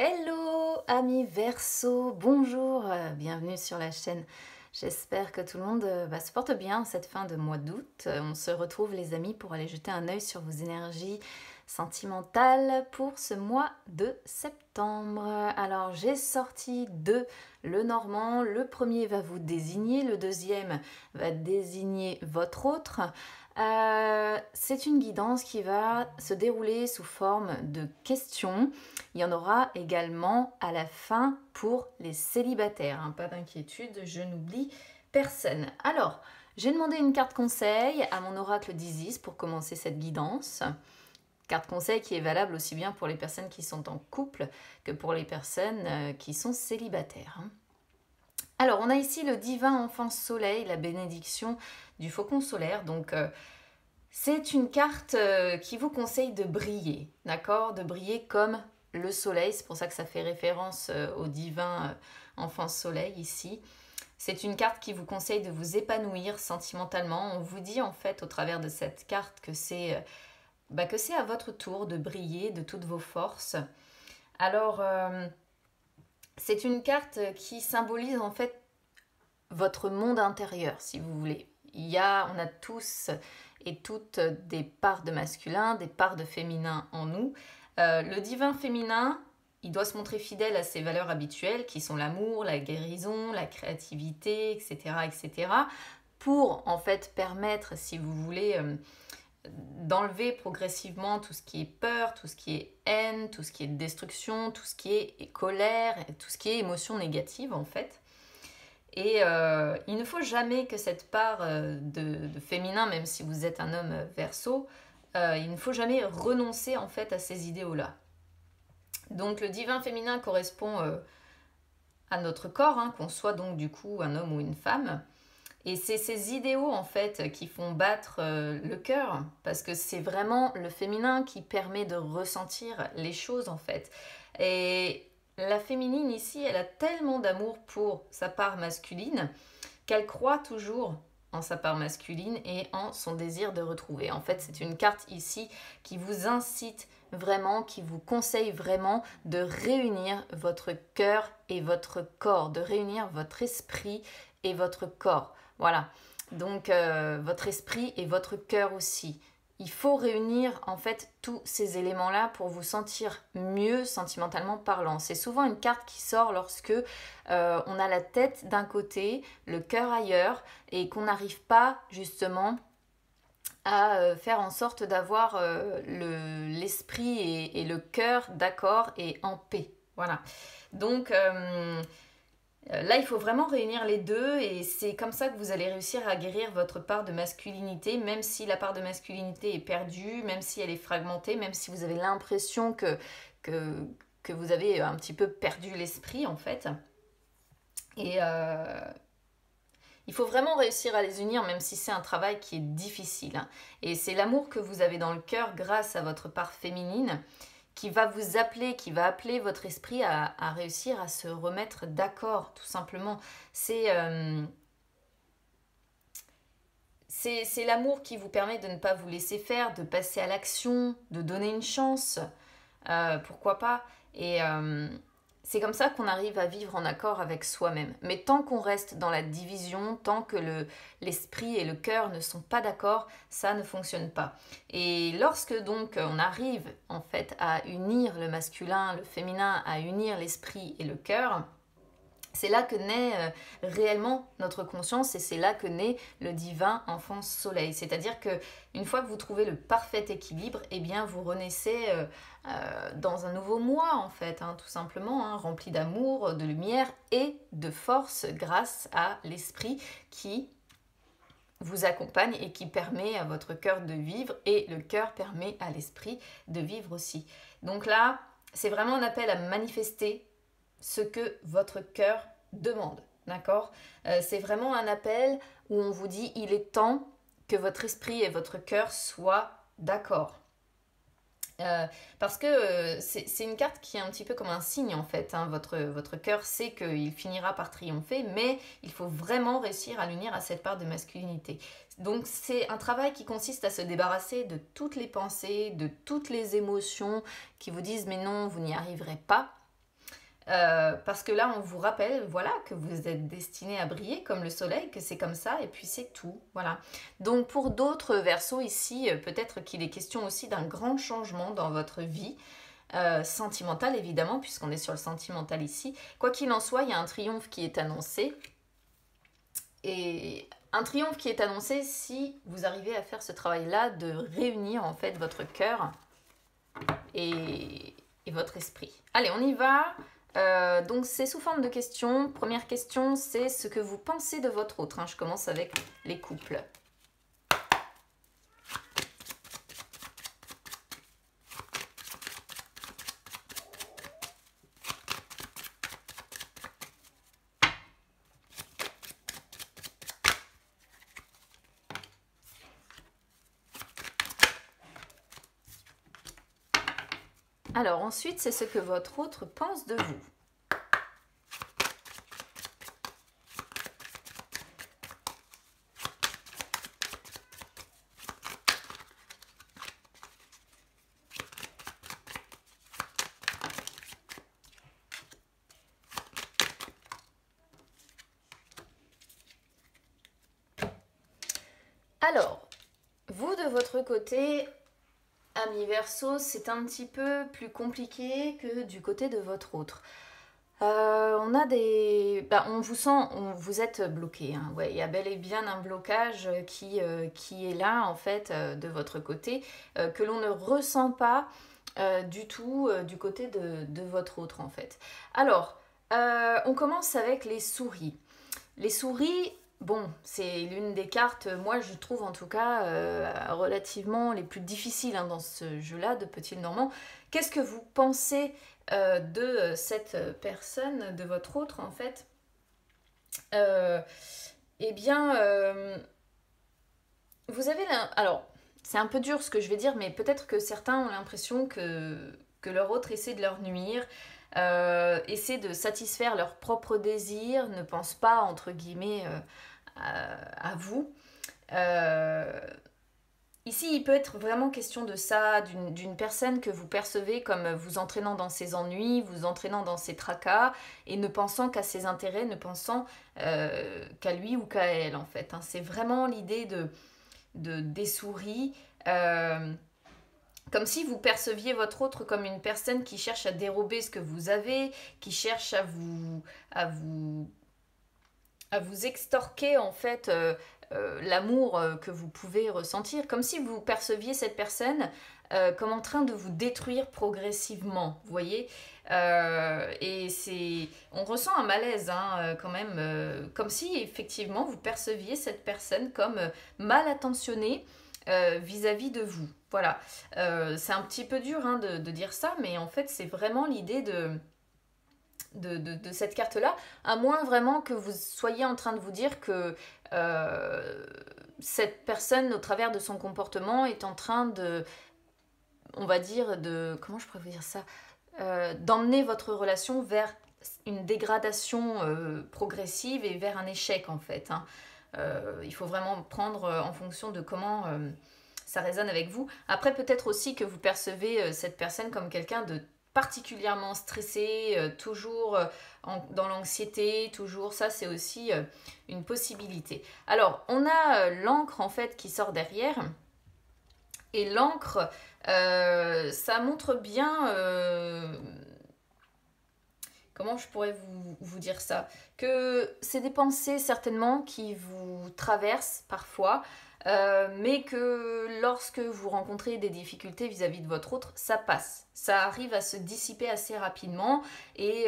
Hello amis Verseau, bonjour, bienvenue sur la chaîne. J'espère que tout le monde se porte bien cette fin de mois d'août. On se retrouve les amis pour aller jeter un œil sur vos énergies sentimentales pour ce mois de septembre. Alors j'ai sorti deux Lenormand, le premier va vous désigner, le deuxième va désigner votre autre. C'est une guidance qui va se dérouler sous forme de questions. Il y en aura également à la fin pour les célibataires. Pas d'inquiétude, je n'oublie personne. Alors, j'ai demandé une carte conseil à mon oracle d'Isis pour commencer cette guidance. Carte conseil qui est valable aussi bien pour les personnes qui sont en couple que pour les personnes qui sont célibataires. Alors, on a ici le divin enfant soleil, la bénédiction du faucon solaire. Donc, c'est une carte qui vous conseille de briller, d'accord? De briller comme le soleil. C'est pour ça que ça fait référence au divin enfant soleil ici. C'est une carte qui vous conseille de vous épanouir sentimentalement. On vous dit en fait au travers de cette carte que c'est à votre tour de briller de toutes vos forces. Alors, c'est une carte qui symbolise en fait votre monde intérieur, si vous voulez. On a tous et toutes des parts de masculin, des parts de féminin en nous. Le divin féminin, il doit se montrer fidèle à ses valeurs habituelles qui sont l'amour, la guérison, la créativité, etc., etc. pour en fait permettre, si vous voulez, d'enlever progressivement tout ce qui est peur, tout ce qui est haine, tout ce qui est destruction, tout ce qui est colère, tout ce qui est émotion négative en fait. Et il ne faut jamais que cette part de féminin, même si vous êtes un homme Verseau, il ne faut jamais renoncer en fait à ces idéaux-là. Donc le divin féminin correspond à notre corps, qu'on soit donc du coup un homme ou une femme. Et c'est ces idéaux en fait qui font battre le cœur, parce que c'est vraiment le féminin qui permet de ressentir les choses en fait. Et la féminine ici, elle a tellement d'amour pour sa part masculine qu'elle croit toujours en sa part masculine et en son désir de retrouver. En fait, c'est une carte ici qui vous incite vraiment, qui vous conseille vraiment de réunir votre cœur et votre corps, de réunir votre esprit et votre corps. Voilà, donc votre esprit et votre cœur aussi. Il faut réunir en fait tous ces éléments-là pour vous sentir mieux sentimentalement parlant. C'est souvent une carte qui sort lorsque on a la tête d'un côté, le cœur ailleurs et qu'on n'arrive pas justement à faire en sorte d'avoir l'esprit et le cœur d'accord et en paix. Voilà. Donc là, il faut vraiment réunir les deux et c'est comme ça que vous allez réussir à guérir votre part de masculinité, même si la part de masculinité est perdue, même si elle est fragmentée, même si vous avez l'impression que vous avez un petit peu perdu l'esprit en fait. Et il faut vraiment réussir à les unir, même si c'est un travail qui est difficile. Et c'est l'amour que vous avez dans le cœur grâce à votre part féminine qui va vous appeler, qui va appeler votre esprit à réussir à se remettre d'accord, tout simplement. C'est l'amour qui vous permet de ne pas vous laisser faire, de passer à l'action, de donner une chance, pourquoi pas. Et c'est comme ça qu'on arrive à vivre en accord avec soi-même. Mais tant qu'on reste dans la division, tant que l'esprit et le cœur ne sont pas d'accord, ça ne fonctionne pas. Et lorsque donc on arrive en fait à unir le masculin, le féminin, à unir l'esprit et le cœur, c'est là que naît réellement notre conscience et c'est là que naît le divin enfant soleil. C'est-à-dire que une fois que vous trouvez le parfait équilibre, eh bien vous renaissez dans un nouveau moi en fait, tout simplement, rempli d'amour, de lumière et de force grâce à l'esprit qui vous accompagne et qui permet à votre cœur de vivre et le cœur permet à l'esprit de vivre aussi. Donc là, c'est vraiment un appel à manifester ce que votre cœur demande, d'accord? C'est vraiment un appel où on vous dit il est temps que votre esprit et votre cœur soient d'accord. Parce que c'est une carte qui est un petit peu comme un signe en fait. Votre cœur sait qu'il finira par triompher, mais il faut vraiment réussir à l'unir à cette part de masculinité. Donc c'est un travail qui consiste à se débarrasser de toutes les pensées, de toutes les émotions qui vous disent mais non, vous n'y arriverez pas. Parce que là, on vous rappelle, voilà, que vous êtes destiné à briller comme le soleil, que c'est comme ça, et puis c'est tout, voilà. Donc pour d'autres Verseaux ici, peut-être qu'il est question aussi d'un grand changement dans votre vie, sentimentale évidemment, puisqu'on est sur le sentimental ici. Quoi qu'il en soit, il y a un triomphe qui est annoncé, et un triomphe qui est annoncé si vous arrivez à faire ce travail-là de réunir en fait votre cœur et votre esprit. Allez, on y va. Donc c'est sous forme de questions. Première question, c'est ce que vous pensez de votre autre. Je commence avec les couples. Alors ensuite, c'est ce que votre autre pense de vous. Alors, vous de votre côté, amis Verseau, c'est un petit peu plus compliqué que du côté de votre autre. On a des... on vous sent, vous êtes bloqué. Ouais, il y a bel et bien un blocage qui est là, en fait, de votre côté, que l'on ne ressent pas du tout du côté de votre autre, en fait. Alors, on commence avec les souris. Les souris, bon, c'est l'une des cartes, moi je trouve en tout cas, relativement les plus difficiles dans ce jeu-là de Petit Normand. Qu'est-ce que vous pensez de cette personne, de votre autre en fait? Eh bien, vous avez... Alors, c'est un peu dur ce que je vais dire, mais peut-être que certains ont l'impression que leur autre essaie de leur nuire, essaie de satisfaire leurs propres désirs, ne pense pas, entre guillemets, à vous. Ici, il peut être vraiment question de ça, d'une personne que vous percevez comme vous entraînant dans ses ennuis, vous entraînant dans ses tracas, et ne pensant qu'à ses intérêts, ne pensant qu'à lui ou qu'à elle, en fait. C'est vraiment l'idée des souris. Comme si vous perceviez votre autre comme une personne qui cherche à dérober ce que vous avez, qui cherche à vous extorquer en fait l'amour que vous pouvez ressentir, comme si vous perceviez cette personne comme en train de vous détruire progressivement, vous voyez. Et on ressent un malaise quand même, comme si effectivement vous perceviez cette personne comme mal attentionnée vis-à-vis de vous. Voilà, c'est un petit peu dur de dire ça, mais en fait c'est vraiment l'idée de cette carte-là, à moins vraiment que vous soyez en train de vous dire que cette personne, au travers de son comportement, est en train de, on va dire, comment je pourrais vous dire ça, d'emmener votre relation vers une dégradation progressive et vers un échec en fait. Il faut vraiment prendre en fonction de comment ça résonne avec vous. Après, peut-être aussi que vous percevez cette personne comme quelqu'un de particulièrement stressé, toujours dans l'anxiété, toujours, ça c'est aussi une possibilité. Alors, on a l'encre en fait qui sort derrière, et l'encre, ça montre bien... comment je pourrais vous dire ça? Que c'est des pensées certainement qui vous traversent parfois, mais que lorsque vous rencontrez des difficultés vis-à-vis de votre autre, ça passe. Ça arrive à se dissiper assez rapidement et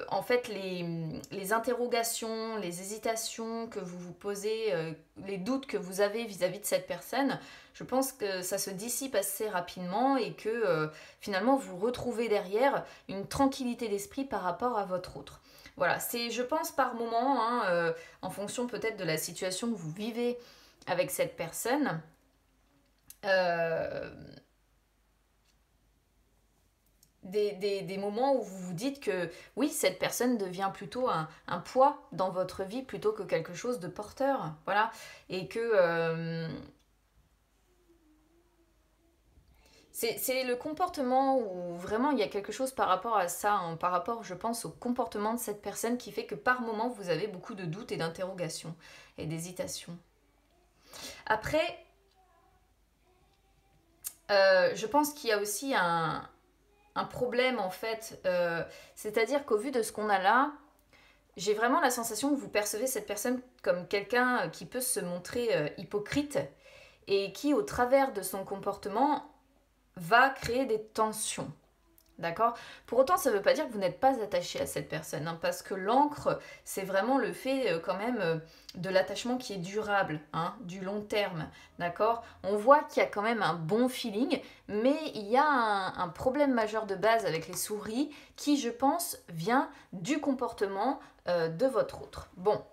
en fait les interrogations, les hésitations que vous vous posez, les doutes que vous avez vis-à-vis de cette personne, je pense que ça se dissipe assez rapidement et que finalement vous retrouvez derrière une tranquillité d'esprit par rapport à votre autre. Voilà, c'est je pense par moment, en fonction peut-être de la situation que vous vivez avec cette personne, des moments où vous vous dites que oui, cette personne devient plutôt un poids dans votre vie plutôt que quelque chose de porteur. Voilà, et que C'est le comportement où vraiment il y a quelque chose par rapport à ça, hein, par rapport, je pense, au comportement de cette personne qui fait que par moment vous avez beaucoup de doutes et d'interrogations et d'hésitations. Après, je pense qu'il y a aussi un problème en fait, c'est-à-dire qu'au vu de ce qu'on a là, j'ai vraiment la sensation que vous percevez cette personne comme quelqu'un qui peut se montrer hypocrite et qui, au travers de son comportement, va créer des tensions. D'accord? Pour autant, ça ne veut pas dire que vous n'êtes pas attaché à cette personne, hein, parce que l'ancre, c'est vraiment le fait quand même de l'attachement qui est durable, hein, du long terme. D'accord? On voit qu'il y a quand même un bon feeling, mais il y a un problème majeur de base avec les souris qui, je pense, vient du comportement de votre autre. Bon,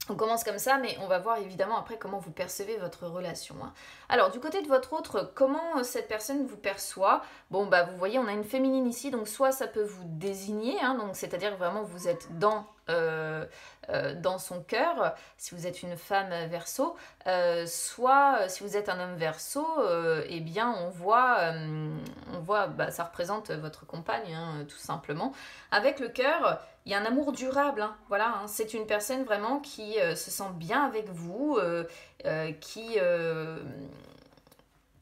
on commence comme ça, mais on va voir évidemment après comment vous percevez votre relation, hein. Alors, du côté de votre autre, comment cette personne vous perçoit? Bon, bah vous voyez, on a une féminine ici, donc soit ça peut vous désigner, hein, donc c'est-à-dire vraiment vous êtes dans son cœur, si vous êtes une femme verso, soit si vous êtes un homme verso, eh bien on voit bah, ça représente votre compagne, hein, tout simplement. Avec le cœur, il y a un amour durable, hein, voilà, hein, c'est une personne vraiment qui se sent bien avec vous, qui a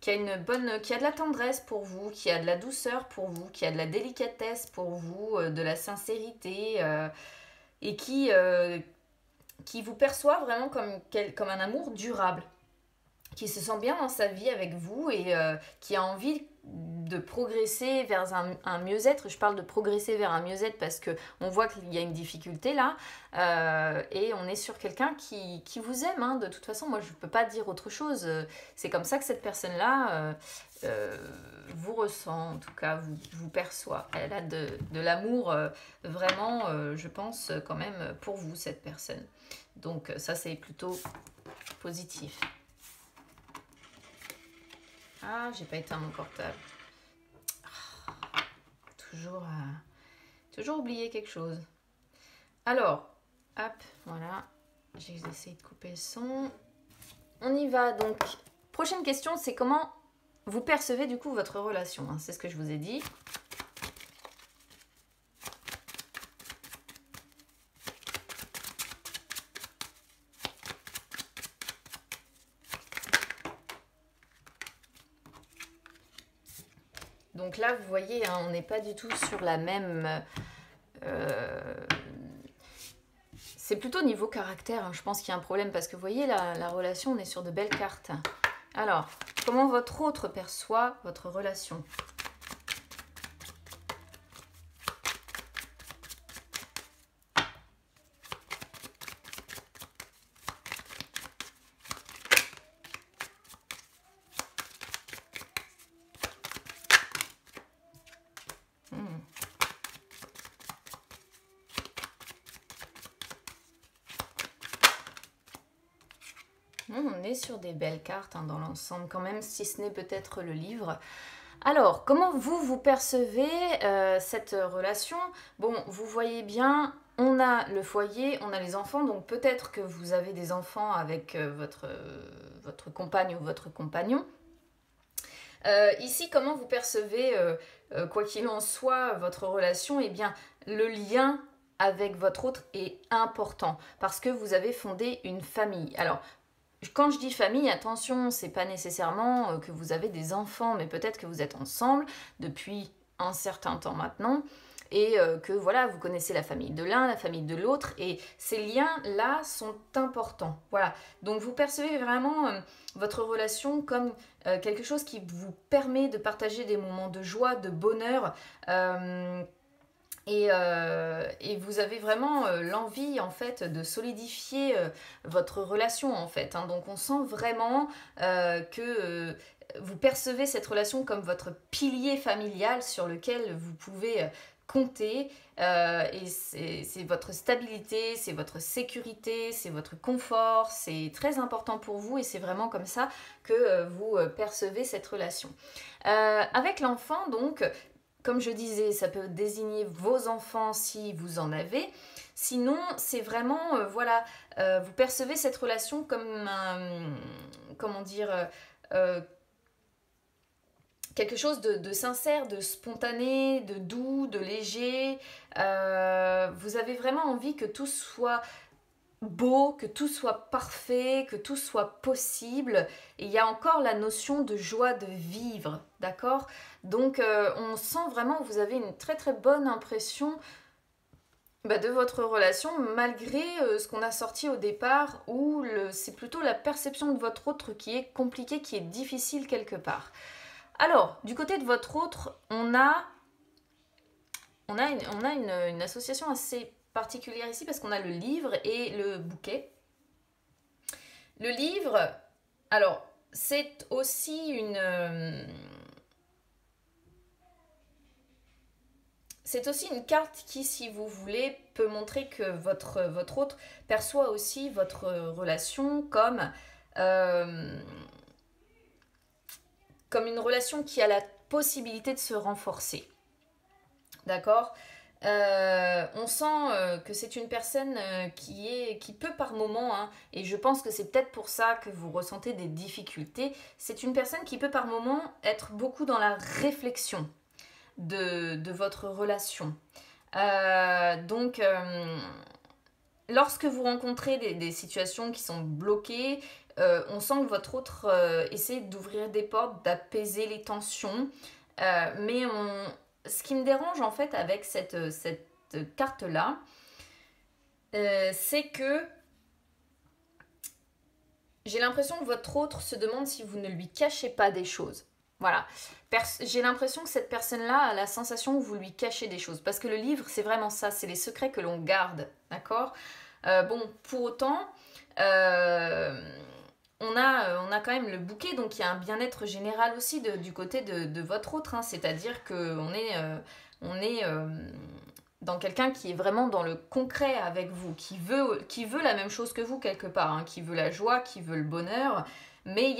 qui a de la tendresse pour vous, qui a de la douceur pour vous, qui a de la délicatesse pour vous, de la sincérité, et qui vous perçoit vraiment comme un amour durable, qui se sent bien dans sa vie avec vous et qui a envie de progresser vers un mieux-être. Je parle de progresser vers un mieux-être parce qu'on voit qu'il y a une difficulté là, et on est sur quelqu'un qui vous aime, hein. De toute façon, moi je ne peux pas dire autre chose. C'est comme ça que cette personne-là vous ressent, en tout cas vous perçoit. Elle a de l'amour vraiment, je pense, quand même pour vous, cette personne. Donc ça, c'est plutôt positif. Ah, j'ai pas éteint mon portable. Ah, toujours oublier quelque chose. Alors, hop, voilà. J'ai essayé de couper le son. On y va donc. Prochaine question, c'est comment vous percevez du coup votre relation, hein. C'est ce que je vous ai dit. Donc là, vous voyez, hein, on n'est pas du tout sur la même... c'est plutôt niveau caractère, hein. Je pense qu'il y a un problème parce que vous voyez, la relation, on est sur de belles cartes. Alors, comment votre autre perçoit votre relation ? On est sur des belles cartes, hein, dans l'ensemble quand même, si ce n'est peut-être le livre. Alors, comment vous percevez cette relation? Bon, vous voyez bien, on a le foyer, on a les enfants, donc peut-être que vous avez des enfants avec votre compagne ou votre compagnon. Ici, comment vous percevez, quoi qu'il en soit, votre relation? Eh bien, le lien avec votre autre est important parce que vous avez fondé une famille. Alors, quand je dis famille, attention, c'est pas nécessairement que vous avez des enfants, mais peut-être que vous êtes ensemble depuis un certain temps maintenant et que voilà, vous connaissez la famille de l'un, la famille de l'autre, et ces liens-là sont importants. Voilà, donc vous percevez vraiment votre relation comme quelque chose qui vous permet de partager des moments de joie, de bonheur. Et vous avez vraiment l'envie en fait de solidifier votre relation en fait, hein. Donc on sent vraiment que vous percevez cette relation comme votre pilier familial sur lequel vous pouvez compter, et c'est votre stabilité, c'est votre sécurité, c'est votre confort, c'est très important pour vous et c'est vraiment comme ça que vous percevez cette relation. Avec l'enfant donc, comme je disais, ça peut désigner vos enfants si vous en avez. Sinon, c'est vraiment, voilà, vous percevez cette relation comme un, comment dire, quelque chose de sincère, de spontané, de doux, de léger. Vous avez vraiment envie que tout soit beau, que tout soit parfait, que tout soit possible. Et il y a encore la notion de joie de vivre, d'accord? Donc on sent vraiment que vous avez une très très bonne impression de votre relation, malgré ce qu'on a sorti au départ, où c'est plutôt la perception de votre autre qui est compliquée, qui est difficile quelque part. Alors, du côté de votre autre, on a une association assez particulière ici, parce qu'on a le livre et le bouquet. Le livre, alors, c'est aussi une carte qui, si vous voulez, peut montrer que votre autre perçoit aussi votre relation comme une relation qui a la possibilité de se renforcer. D'accord? On sent que c'est une personne qui peut par moment, hein, et je pense que c'est peut-être pour ça que vous ressentez des difficultés, c'est une personne qui peut par moment être beaucoup dans la réflexion de votre relation. Donc, lorsque vous rencontrez des situations qui sont bloquées, on sent que votre autre essaie d'ouvrir des portes, d'apaiser les tensions, mais ce qui me dérange en fait avec cette carte-là, c'est que j'ai l'impression que votre autre se demande si vous ne lui cachez pas des choses. Voilà. J'ai l'impression que cette personne-là a la sensation que vous lui cachez des choses. Parce que le livre, c'est vraiment ça, c'est les secrets que l'on garde. D'accord? Bon, pour autant, on a quand même le bouquet, donc il y a un bien-être général aussi du côté de votre autre. Hein. C'est-à-dire qu'on est dans quelqu'un qui est vraiment dans le concret avec vous, qui veut la même chose que vous quelque part, hein, qui veut la joie, qui veut le bonheur. Mais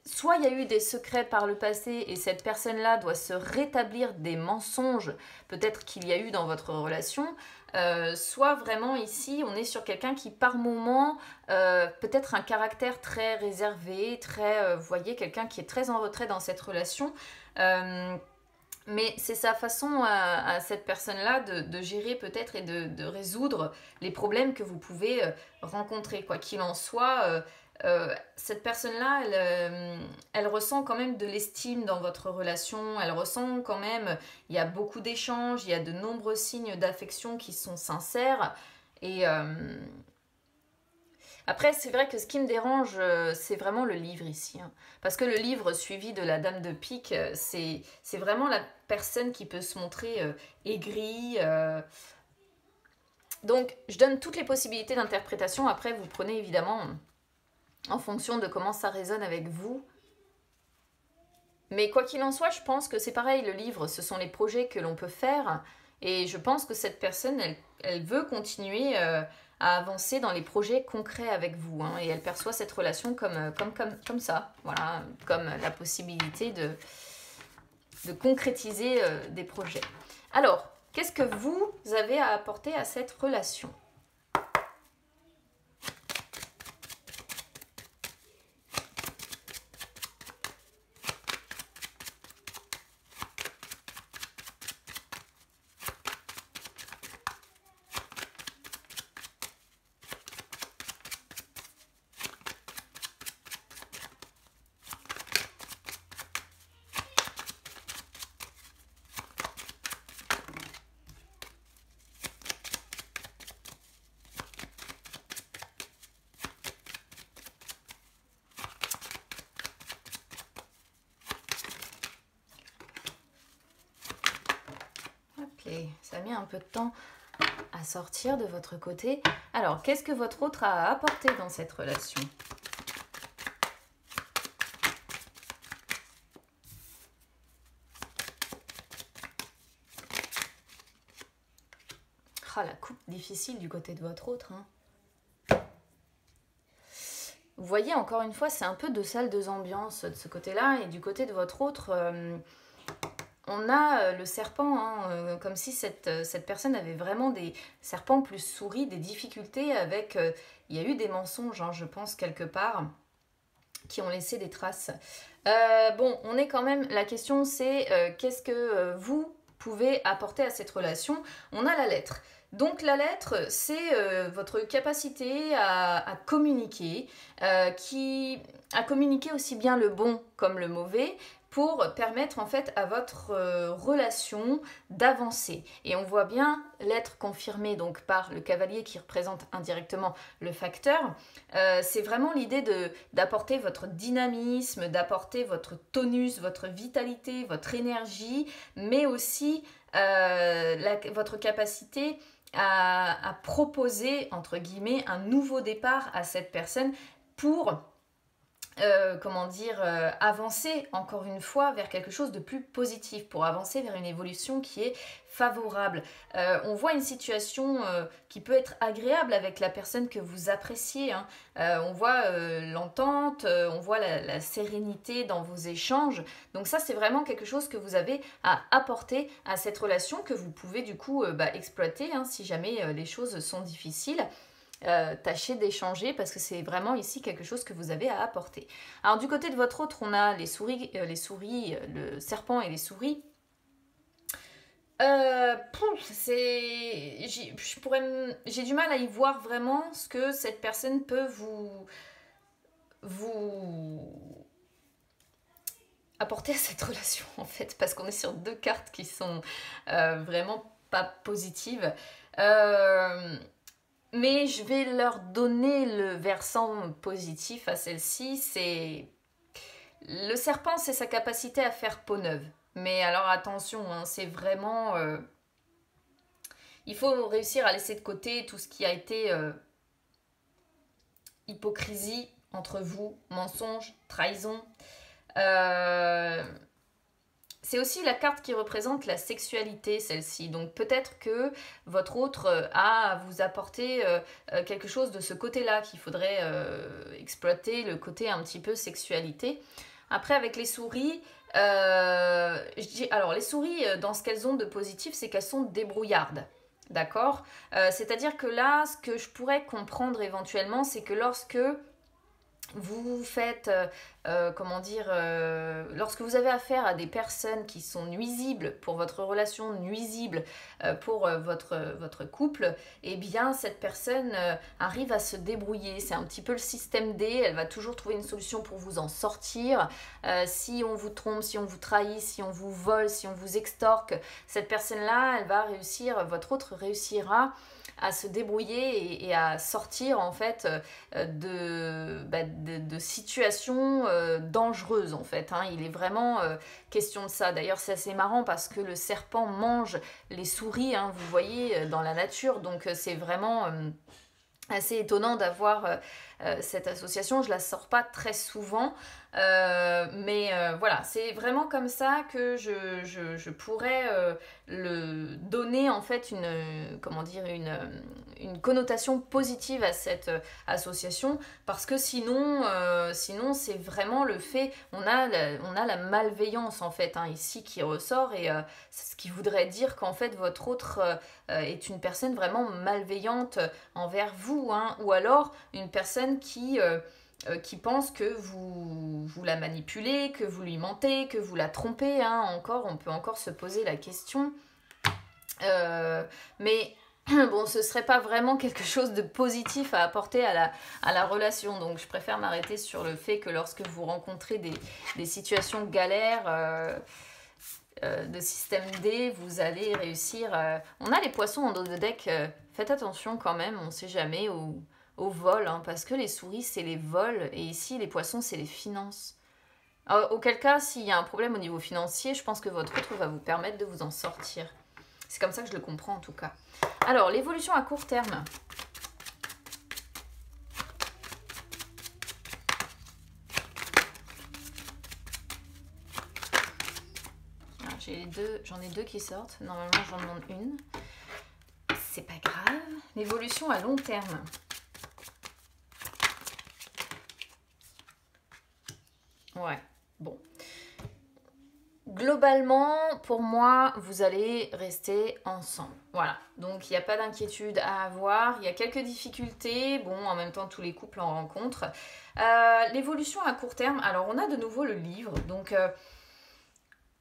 soit il y a eu des secrets par le passé et cette personne-là doit se rétablir des mensonges peut-être qu'il y a eu dans votre relation, soit vraiment ici on est sur quelqu'un qui par moment peut-être un caractère très réservé, très, vous voyez, quelqu'un qui est très en retrait dans cette relation. Mais c'est sa façon à cette personne-là de gérer peut-être et de résoudre les problèmes que vous pouvez rencontrer. Quoi qu'il en soit, cette personne-là, elle ressent quand même de l'estime dans votre relation, elle ressent quand même, il y a beaucoup d'échanges, il y a de nombreux signes d'affection qui sont sincères. Et après, c'est vrai que ce qui me dérange, c'est vraiment le livre ici. Hein. Parce que le livre suivi de la dame de pique, c'est vraiment la personne qui peut se montrer aigrie. Donc, je donne toutes les possibilités d'interprétation. Après, vous prenez évidemment en fonction de comment ça résonne avec vous. Mais quoi qu'il en soit, je pense que c'est pareil, le livre, ce sont les projets que l'on peut faire. Et je pense que cette personne, elle veut continuer à avancer dans les projets concrets avec vous. Hein, et elle perçoit cette relation comme ça. Voilà, comme la possibilité de concrétiser des projets. Alors, qu'est-ce que vous avez à apporter à cette relation ? Ça a mis un peu de temps à sortir de votre côté. Alors, qu'est-ce que votre autre a apporté dans cette relation ? Ah, la coupe difficile du côté de votre autre. Hein. Vous voyez, encore une fois, c'est un peu deux salles, deux ambiances de ce côté-là. Et du côté de votre autre... on a le serpent, hein, comme si cette personne avait vraiment des serpents plus souris, des difficultés avec... il y a eu des mensonges, hein, je pense, quelque part. qui ont laissé des traces. Bon, on est quand même... La question, c'est qu'est-ce que vous pouvez apporter à cette relation? On a la lettre. Donc la lettre, c'est votre capacité à communiquer, à communiquer aussi bien le bon comme le mauvais, pour permettre en fait à votre relation d'avancer. Et on voit bien l'être confirmé donc par le cavalier qui représente indirectement le facteur. C'est vraiment l'idée d'apporter votre dynamisme, d'apporter votre tonus, votre vitalité, votre énergie, mais aussi votre capacité à proposer, entre guillemets, un nouveau départ à cette personne pour comment dire, avancer encore une fois vers quelque chose de plus positif, pour avancer vers une évolution qui est favorable. On voit une situation qui peut être agréable avec la personne que vous appréciez, hein. On voit l'entente, on voit la sérénité dans vos échanges. Donc ça, c'est vraiment quelque chose que vous avez à apporter à cette relation, que vous pouvez du coup exploiter, hein, si jamais les choses sont difficiles. Tâchez d'échanger parce que c'est vraiment ici quelque chose que vous avez à apporter. Alors du côté de votre autre, on a les souris, le serpent et les souris. J'ai du mal à y voir vraiment ce que cette personne peut vous apporter à cette relation en fait, parce qu'on est sur deux cartes qui sont vraiment pas positives. Mais je vais leur donner le versant positif à celle-ci. C'est le serpent, c'est sa capacité à faire peau neuve. Mais alors attention, hein, c'est vraiment... il faut réussir à laisser de côté tout ce qui a été hypocrisie entre vous, mensonge, trahison. C'est aussi la carte qui représente la sexualité, celle-ci. Donc peut-être que votre autre a à vous apporter quelque chose de ce côté-là, qu'il faudrait exploiter, le côté un petit peu sexualité. Après, avec les souris, alors les souris, dans ce qu'elles ont de positif, c'est qu'elles sont débrouillardes. D'accord. C'est-à-dire que là, ce que je pourrais comprendre éventuellement, c'est que lorsque vous faites, comment dire, lorsque vous avez affaire à des personnes qui sont nuisibles pour votre relation, nuisibles pour votre couple, eh bien cette personne arrive à se débrouiller. C'est un petit peu le système D, elle va toujours trouver une solution pour vous en sortir. Si on vous trompe, si on vous trahit, si on vous vole, si on vous extorque, cette personne-là, elle va réussir, votre autre réussira à se débrouiller et à sortir en fait de situations dangereuses en fait, hein. Il est vraiment question de ça. D'ailleurs c'est assez marrant parce que le serpent mange les souris, hein, vous voyez, dans la nature, donc c'est vraiment assez étonnant d'avoir cette association. Je la sors pas très souvent, mais voilà, c'est vraiment comme ça que je pourrais le donner en fait comment dire, une connotation positive à cette association, parce que sinon c'est vraiment le fait, on a la malveillance en fait, hein, ici qui ressort, et ce qui voudrait dire qu'en fait votre autre est une personne vraiment malveillante envers vous, hein, ou alors une personne qui pense que vous la manipulez, que vous lui mentez, que vous la trompez, hein. On peut encore se poser la question. Mais bon, ce serait pas vraiment quelque chose de positif à apporter à la relation. Donc je préfère m'arrêter sur le fait que lorsque vous rencontrez des situations galères, de système D, vous allez réussir... On a les poissons en dos de deck, faites attention quand même, on sait jamais au vol, hein, parce que les souris c'est les vols, et ici les poissons c'est les finances. Alors, auquel cas, s'il y a un problème au niveau financier, je pense que votre autre va vous permettre de vous en sortir. C'est comme ça que je le comprends en tout cas. Alors, l'évolution à court terme. J'en ai deux qui sortent. Normalement, j'en demande une. C'est pas grave. L'évolution à long terme. Ouais, bon. Globalement, pour moi, vous allez rester ensemble. Voilà, donc il n'y a pas d'inquiétude à avoir. Il y a quelques difficultés. Bon, en même temps, tous les couples en rencontrent. L'évolution à court terme, alors on a de nouveau le livre. Donc,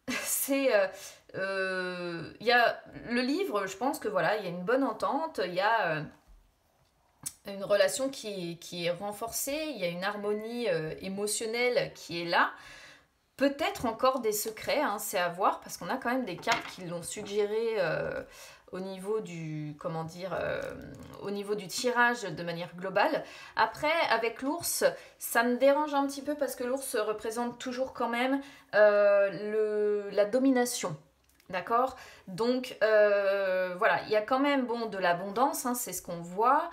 c'est... il y a le livre, je pense que voilà, il y a une bonne entente. Il y a une relation qui est renforcée. Il y a une harmonie émotionnelle qui est là. Peut-être encore des secrets, hein, c'est à voir, parce qu'on a quand même des cartes qui l'ont suggéré au niveau du, comment dire, au niveau du tirage de manière globale. Après, avec l'ours, ça me dérange un petit peu parce que l'ours représente toujours quand même la domination. D'accord. Donc voilà, il y a quand même bon, de l'abondance, hein, c'est ce qu'on voit.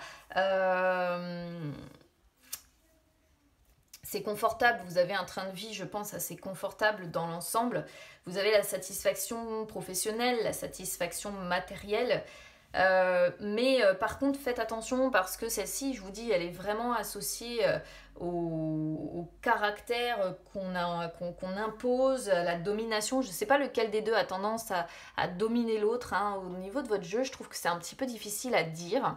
C'est confortable, vous avez un train de vie, je pense, assez confortable dans l'ensemble. Vous avez la satisfaction professionnelle, la satisfaction matérielle. Par contre, faites attention parce que celle-ci, je vous dis, elle est vraiment associée au caractère qu'on impose, à la domination. Je ne sais pas lequel des deux a tendance à dominer l'autre. Hein. Au niveau de votre jeu, je trouve que c'est un petit peu difficile à dire.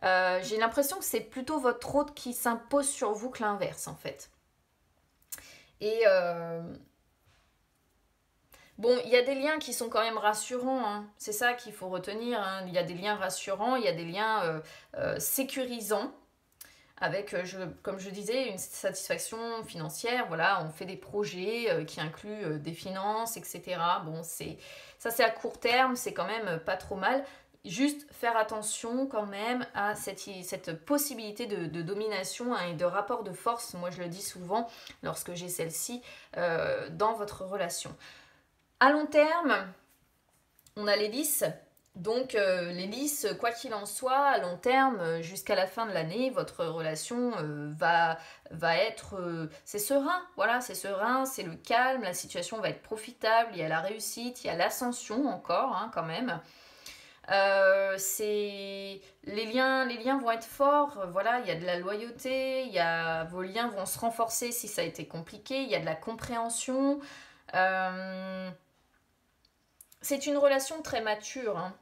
J'ai l'impression que c'est plutôt votre hôte qui s'impose sur vous que l'inverse en fait. Et bon, il y a des liens qui sont quand même rassurants, hein. C'est ça qu'il faut retenir, hein. Il y a des liens rassurants, il y a des liens sécurisants, avec, comme je disais, une satisfaction financière. Voilà, on fait des projets qui incluent des finances, etc. Bon, ça c'est à court terme, c'est quand même pas trop mal. Juste faire attention quand même à cette possibilité de domination, hein, et de rapport de force, moi je le dis souvent lorsque j'ai celle-ci dans votre relation. À long terme, on a l'hélice. Donc l'hélice, quoi qu'il en soit, à long terme, jusqu'à la fin de l'année, votre relation va être... c'est serein, voilà, c'est serein, c'est le calme, la situation va être profitable, il y a la réussite, il y a l'ascension encore, hein, quand même. Les liens vont être forts, voilà, il y a de la loyauté, vos liens vont se renforcer si ça a été compliqué, il y a de la compréhension. C'est une relation très mature, hein.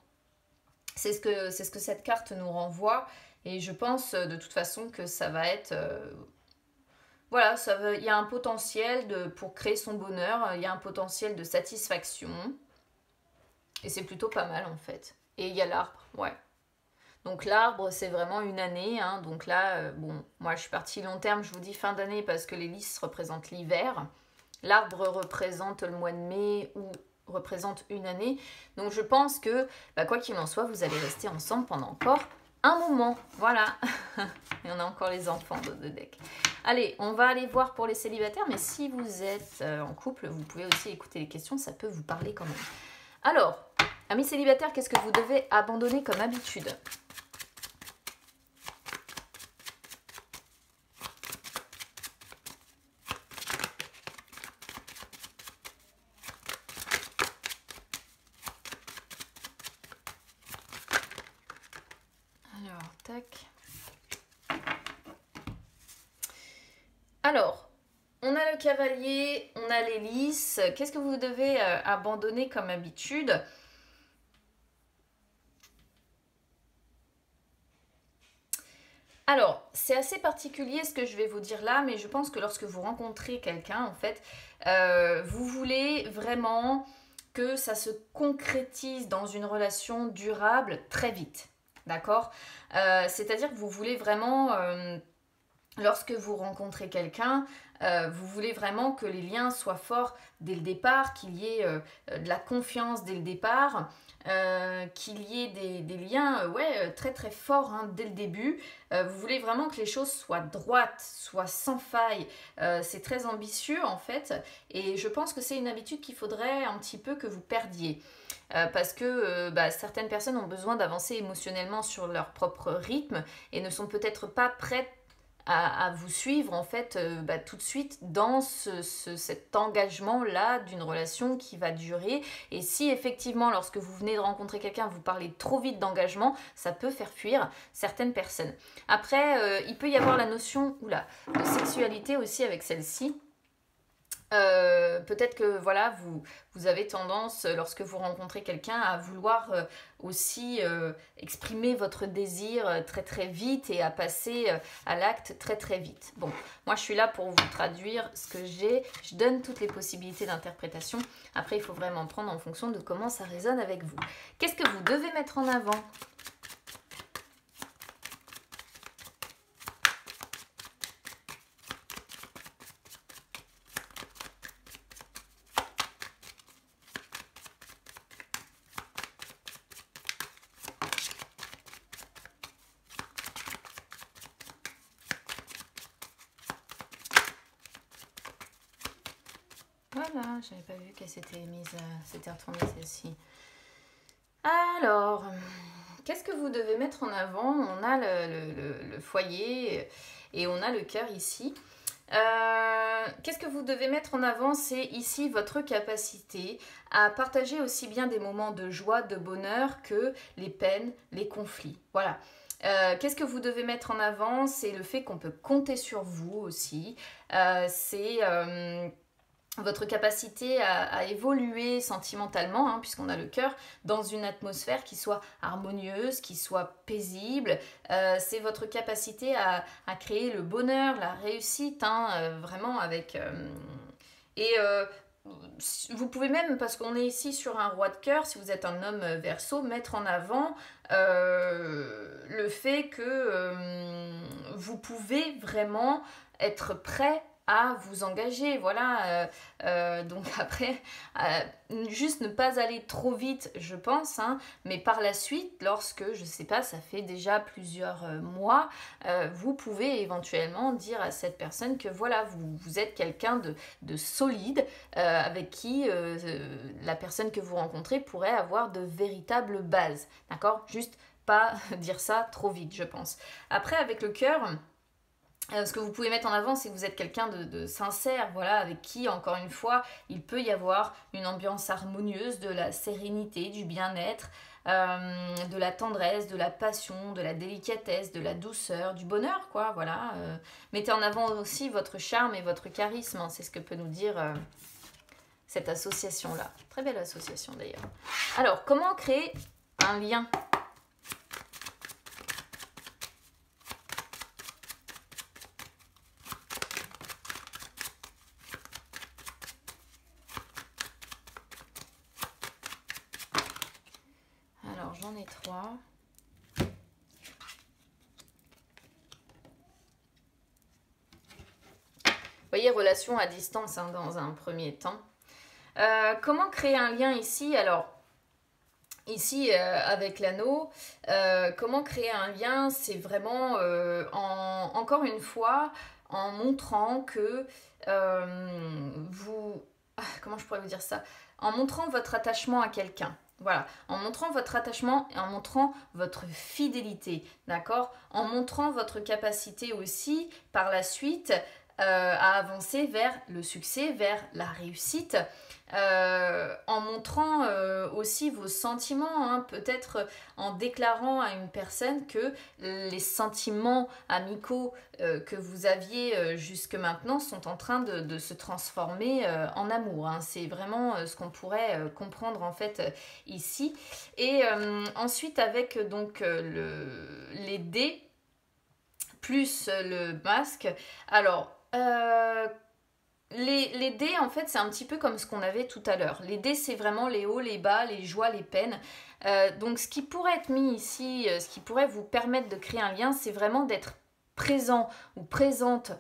C'est ce que cette carte nous renvoie, et je pense de toute façon que ça va être... voilà, il y a un potentiel pour créer son bonheur, il y a un potentiel de satisfaction, et c'est plutôt pas mal en fait. Et il y a l'arbre, ouais. Donc l'arbre, c'est vraiment une année, hein. Donc là, bon, moi je suis partie long terme, je vous dis fin d'année parce que l'hélice représente l'hiver. L'arbre représente le mois de mai ou représente une année. Donc je pense que, quoi qu'il en soit, vous allez rester ensemble pendant encore un moment. Voilà. Et on a encore les enfants de deck. Allez, on va aller voir pour les célibataires, mais si vous êtes en couple, vous pouvez aussi écouter les questions, ça peut vous parler quand même. Alors, amis célibataires, qu'est-ce que vous devez abandonner comme habitude ? Alors, tac. Alors, on a le cavalier, on a l'hélice. Qu'est-ce que vous devez abandonner comme habitude ? Alors, c'est assez particulier ce que je vais vous dire là, mais je pense que lorsque vous rencontrez quelqu'un, en fait, vous voulez vraiment que ça se concrétise dans une relation durable très vite. D'accord ? C'est-à-dire que vous voulez vraiment, lorsque vous rencontrez quelqu'un, vous voulez vraiment que les liens soient forts dès le départ, qu'il y ait de la confiance dès le départ, qu'il y ait des liens très très forts, hein, dès le début. Vous voulez vraiment que les choses soient droites, soient sans faille. C'est très ambitieux en fait, et je pense que c'est une habitude qu'il faudrait un petit peu que vous perdiez. Parce que certaines personnes ont besoin d'avancer émotionnellement sur leur propre rythme et ne sont peut-être pas prêtes à vous suivre en fait tout de suite dans cet engagement-là d'une relation qui va durer. Et si effectivement, lorsque vous venez de rencontrer quelqu'un, vous parlez trop vite d'engagement, ça peut faire fuir certaines personnes. Après, il peut y avoir la notion de sexualité aussi avec celle-ci. Peut-être que voilà, vous avez tendance, lorsque vous rencontrez quelqu'un, à vouloir aussi exprimer votre désir très très vite et à passer à l'acte très très vite. Bon, moi je suis là pour vous traduire ce que j'ai, je donne toutes les possibilités d'interprétation. Après, il faut vraiment prendre en fonction de comment ça résonne avec vous. Qu'est-ce que vous devez mettre en avant ? Voilà, j'avais pas vu qu'elle s'était mise, s'était retournée celle-ci. Alors, qu'est-ce que vous devez mettre en avant? On a le foyer et on a le cœur ici. Qu'est-ce que vous devez mettre en avant? C'est ici votre capacité à partager aussi bien des moments de joie, de bonheur que les peines, les conflits. Voilà. Qu'est-ce que vous devez mettre en avant? C'est le fait qu'on peut compter sur vous aussi. C'est votre capacité à évoluer sentimentalement, hein, puisqu'on a le cœur, dans une atmosphère qui soit harmonieuse, qui soit paisible. C'est votre capacité à créer le bonheur, la réussite, hein, vraiment avec... et vous pouvez même, parce qu'on est ici sur un roi de cœur, si vous êtes un homme Verseau, mettre en avant le fait que vous pouvez vraiment être prêt à vous engager, voilà. Donc après, juste ne pas aller trop vite, je pense, hein, mais par la suite, lorsque, je sais pas, ça fait déjà plusieurs mois, vous pouvez éventuellement dire à cette personne que voilà, vous êtes quelqu'un de solide, avec qui la personne que vous rencontrez pourrait avoir de véritables bases, d'accord? Juste pas dire ça trop vite, je pense. Après, avec le cœur... ce que vous pouvez mettre en avant, c'est que vous êtes quelqu'un de sincère, voilà, avec qui, encore une fois, il peut y avoir une ambiance harmonieuse, de la sérénité, du bien-être, de la tendresse, de la passion, de la délicatesse, de la douceur, du bonheur, quoi, voilà. Mettez en avant aussi votre charme et votre charisme, hein, c'est ce que peut nous dire cette association-là. Très belle association, d'ailleurs. Alors, comment créer un lien ? Alors, j'en ai 3. Vous voyez, relation à distance, hein, dans un premier temps. Comment créer un lien ici? Alors, ici, avec l'anneau, comment créer un lien? C'est vraiment, encore une fois, en montrant que vous... comment je pourrais vous dire ça? En montrant votre attachement à quelqu'un. Voilà, en montrant votre attachement et en montrant votre fidélité, d'accord? En montrant votre capacité aussi, par la suite, à avancer vers le succès, vers la réussite, en montrant aussi vos sentiments, hein, peut-être en déclarant à une personne que les sentiments amicaux que vous aviez jusque maintenant sont en train de se transformer en amour, hein. C'est vraiment ce qu'on pourrait comprendre en fait ici. Et ensuite avec donc les dés plus le masque, alors les dés, en fait, c'est un petit peu comme ce qu'on avait tout à l'heure. Les dés, c'est vraiment les hauts, les bas, les joies, les peines. Donc, ce qui pourrait être mis ici, ce qui pourrait vous permettre de créer un lien, c'est vraiment d'être présent ou présente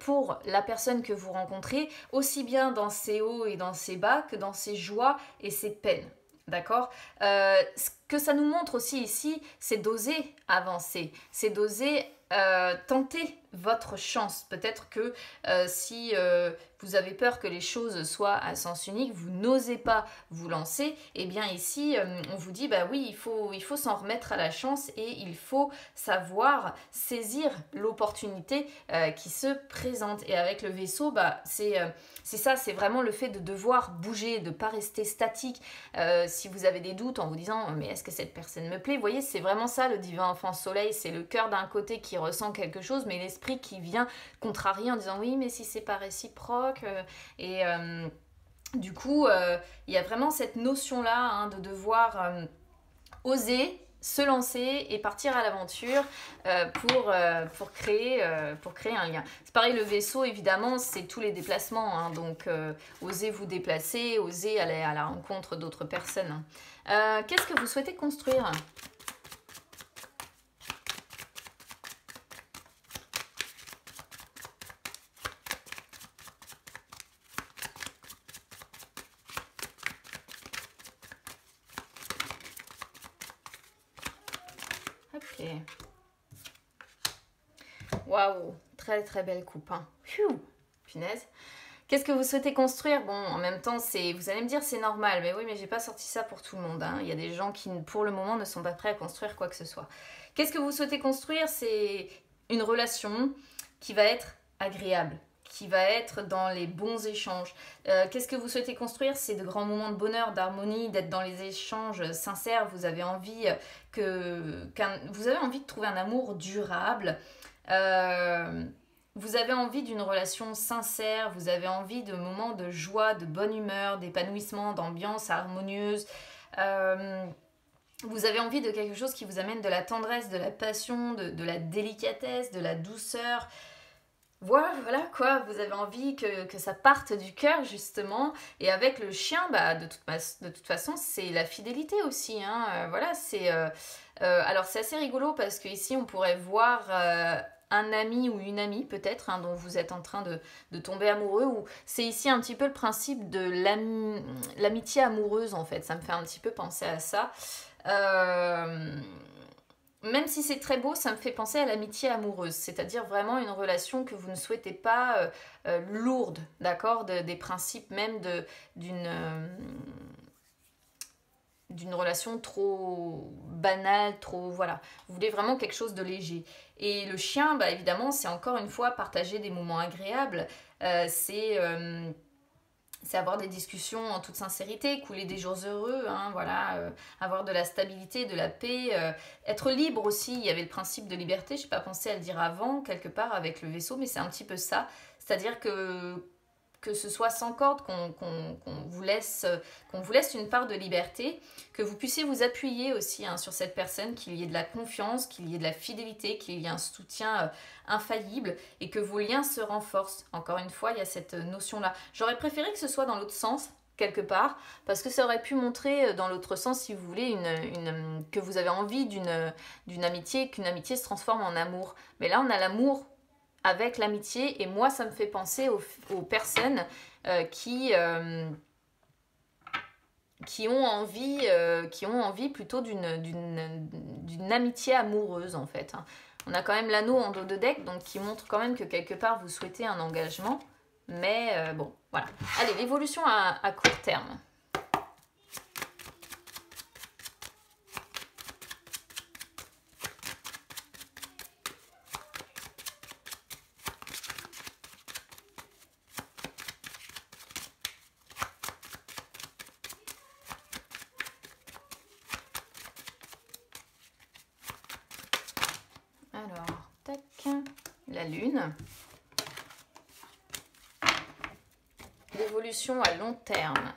pour la personne que vous rencontrez, aussi bien dans ses hauts et dans ses bas que dans ses joies et ses peines. D'accord? Ce que ça nous montre aussi ici, c'est d'oser avancer, c'est d'oser tenter votre chance. Peut-être que si vous avez peur que les choses soient à sens unique, vous n'osez pas vous lancer, et bien ici on vous dit bah oui, il faut s'en remettre à la chance et il faut savoir saisir l'opportunité qui se présente. Et avec le vaisseau, bah c'est ça, c'est vraiment le fait de devoir bouger, de ne pas rester statique. Si vous avez des doutes en vous disant mais est-ce que cette personne me plaît? Vous voyez, c'est vraiment ça le divin enfant soleil, c'est le cœur d'un côté qui ressent quelque chose, mais l'esprit qui vient contrarier en disant oui, mais si c'est pas réciproque. Du coup, il y a vraiment cette notion-là hein, de devoir oser se lancer et partir à l'aventure pour créer un lien. C'est pareil, le vaisseau, évidemment, c'est tous les déplacements. Hein, donc, osez vous déplacer, osez aller à la rencontre d'autres personnes. Qu'est-ce que vous souhaitez construire ? Ok. Waouh, très très belle coupe. Hein. Pfiou, punaise. Qu'est-ce que vous souhaitez construire? Bon, en même temps, vous allez me dire c'est normal, mais oui, mais j'ai pas sorti ça pour tout le monde. Hein. Il y a des gens qui, pour le moment, ne sont pas prêts à construire quoi que ce soit. Qu'est-ce que vous souhaitez construire? C'est une relation qui va être agréable, qui va être dans les bons échanges. Qu'est-ce que vous souhaitez construire? C'est de grands moments de bonheur, d'harmonie, d'être dans les échanges sincères. Vous avez envie vous avez envie de trouver un amour durable. Vous avez envie d'une relation sincère, vous avez envie de moments de joie, de bonne humeur, d'épanouissement, d'ambiance harmonieuse. Vous avez envie de quelque chose qui vous amène de la tendresse, de la passion, de la délicatesse, de la douceur. Voilà quoi, vous avez envie que ça parte du cœur justement. Et avec le chien, bah, de toute façon, c'est la fidélité aussi. Hein. Voilà, alors c'est assez rigolo parce qu'ici on pourrait voir un ami ou une amie peut-être hein, dont vous êtes en train de tomber amoureux. Ou c'est ici un petit peu le principe de l'amitié amoureuse en fait. Ça me fait un petit peu penser à ça. Même si c'est très beau, ça me fait penser à l'amitié amoureuse, c'est-à-dire vraiment une relation que vous ne souhaitez pas lourde, d'accord, des principes même d'une relation trop banale, trop voilà. Vous voulez vraiment quelque chose de léger. Et le chien, bah évidemment, c'est encore une fois partager des moments agréables. C'est avoir des discussions en toute sincérité, couler des jours heureux, hein, voilà, avoir de la stabilité, de la paix, être libre aussi. Il y avait le principe de liberté, je n'ai pas pensé à le dire avant, quelque part avec le vaisseau, mais c'est un petit peu ça. C'est-à-dire que ce soit sans corde, qu'on vous laisse une part de liberté, que vous puissiez vous appuyer aussi hein, sur cette personne, qu'il y ait de la confiance, qu'il y ait de la fidélité, qu'il y ait un soutien infaillible et que vos liens se renforcent. Encore une fois, il y a cette notion-là. J'aurais préféré que ce soit dans l'autre sens, quelque part, parce que ça aurait pu montrer dans l'autre sens, si vous voulez, que vous avez envie d'une amitié, qu'une amitié se transforme en amour. Mais là, on a l'amour avec l'amitié et moi ça me fait penser aux personnes qui ont envie plutôt d'une amitié amoureuse en fait. On a quand même l'anneau en dos de deck donc qui montre quand même que quelque part vous souhaitez un engagement mais bon voilà. Allez, l'évolution à court terme. Alors, tac, la lune. L'évolution à long terme.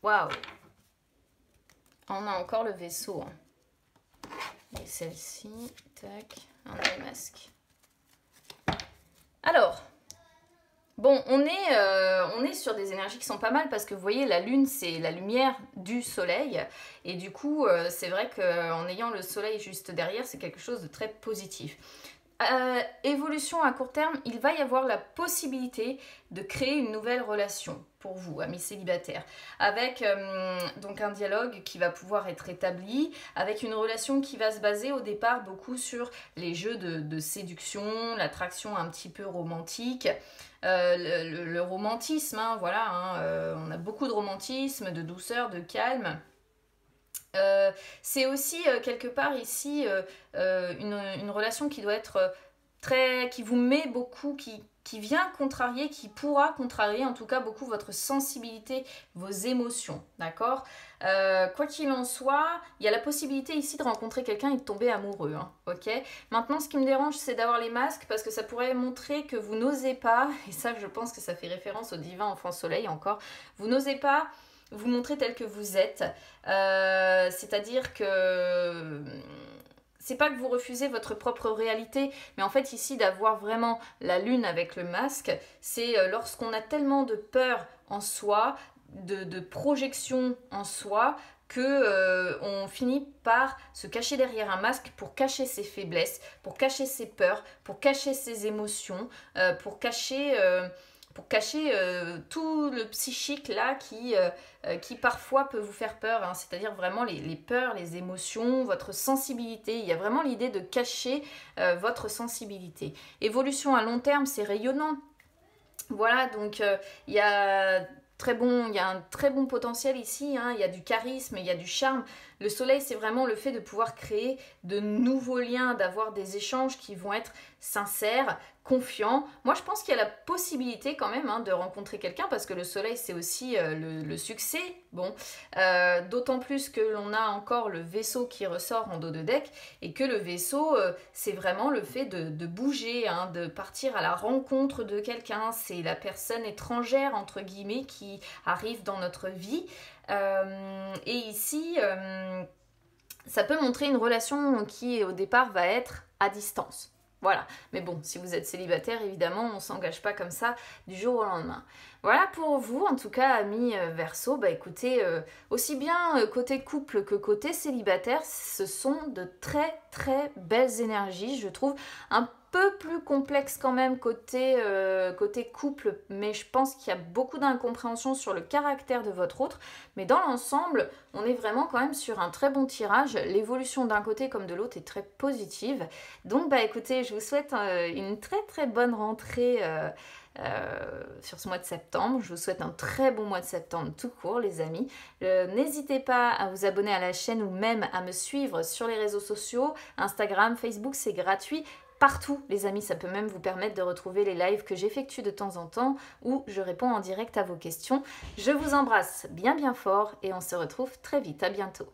Waouh! On a encore le vaisseau. Et celle-ci, tac, on a les masques. Alors, bon, on est sur des énergies qui sont pas mal parce que vous voyez, la lune, c'est la lumière du soleil. Et du coup, c'est vrai qu'en ayant le soleil juste derrière, c'est quelque chose de très positif. Évolution à court terme, il va y avoir la possibilité de créer une nouvelle relation. pour vous, amis célibataires, avec donc un dialogue qui va pouvoir être établi, avec une relation qui va se baser au départ beaucoup sur les jeux de séduction, l'attraction un petit peu romantique, le romantisme, hein, voilà, hein, on a beaucoup de romantisme, de douceur, de calme. C'est aussi quelque part ici une relation qui doit être qui vous met beaucoup, qui vient contrarier, qui pourra contrarier en tout cas beaucoup votre sensibilité, vos émotions, d'accord. Quoi qu'il en soit, il y a la possibilité ici de rencontrer quelqu'un et de tomber amoureux, hein, ok. Maintenant, ce qui me dérange, c'est d'avoir les masques parce que ça pourrait montrer que vous n'osez pas, et ça je pense que ça fait référence au divin enfant soleil encore, vous n'osez pas vous montrer tel que vous êtes, c'est-à-dire que c'est pas que vous refusez votre propre réalité, mais en fait ici d'avoir vraiment la lune avec le masque, c'est lorsqu'on a tellement de peur en soi, de projection en soi, que on finit par se cacher derrière un masque pour cacher ses faiblesses, pour cacher ses peurs, pour cacher ses émotions, pour cacher tout le psychique là qui parfois peut vous faire peur, hein, c'est-à-dire vraiment les peurs, les émotions, votre sensibilité. Il y a vraiment l'idée de cacher votre sensibilité. Évolution à long terme, c'est rayonnant. Voilà, donc il y a un très bon potentiel ici, hein, il y a du charisme, il y a du charme. Le soleil, c'est vraiment le fait de pouvoir créer de nouveaux liens, d'avoir des échanges qui vont être sincères, confiants. Moi, je pense qu'il y a la possibilité quand même, hein, de rencontrer quelqu'un parce que le soleil, c'est aussi le succès. Bon, d'autant plus que l'on a encore le vaisseau qui ressort en dos de deck et que le vaisseau, c'est vraiment le fait de bouger, hein, de partir à la rencontre de quelqu'un. C'est la personne étrangère, entre guillemets, qui arrive dans notre vie. Et ici, ça peut montrer une relation qui, au départ, va être à distance. Voilà, mais bon, si vous êtes célibataire, évidemment, on ne s'engage pas comme ça du jour au lendemain. Voilà pour vous, en tout cas, amis Verseau, bah écoutez, aussi bien côté couple que côté célibataire, ce sont de très très belles énergies, je trouve, un peu plus complexe quand même côté couple, mais je pense qu'il y a beaucoup d'incompréhension sur le caractère de votre autre, mais dans l'ensemble, on est vraiment quand même sur un très bon tirage, l'évolution d'un côté comme de l'autre est très positive, donc bah écoutez, je vous souhaite une très très bonne rentrée sur ce mois de septembre. Je vous souhaite un très bon mois de septembre tout court, les amis. N'hésitez pas à vous abonner à la chaîne ou même à me suivre sur les réseaux sociaux. Instagram, Facebook, c'est gratuit. Partout, les amis, ça peut même vous permettre de retrouver les lives que j'effectue de temps en temps où je réponds en direct à vos questions. Je vous embrasse bien bien fort et on se retrouve très vite. À bientôt.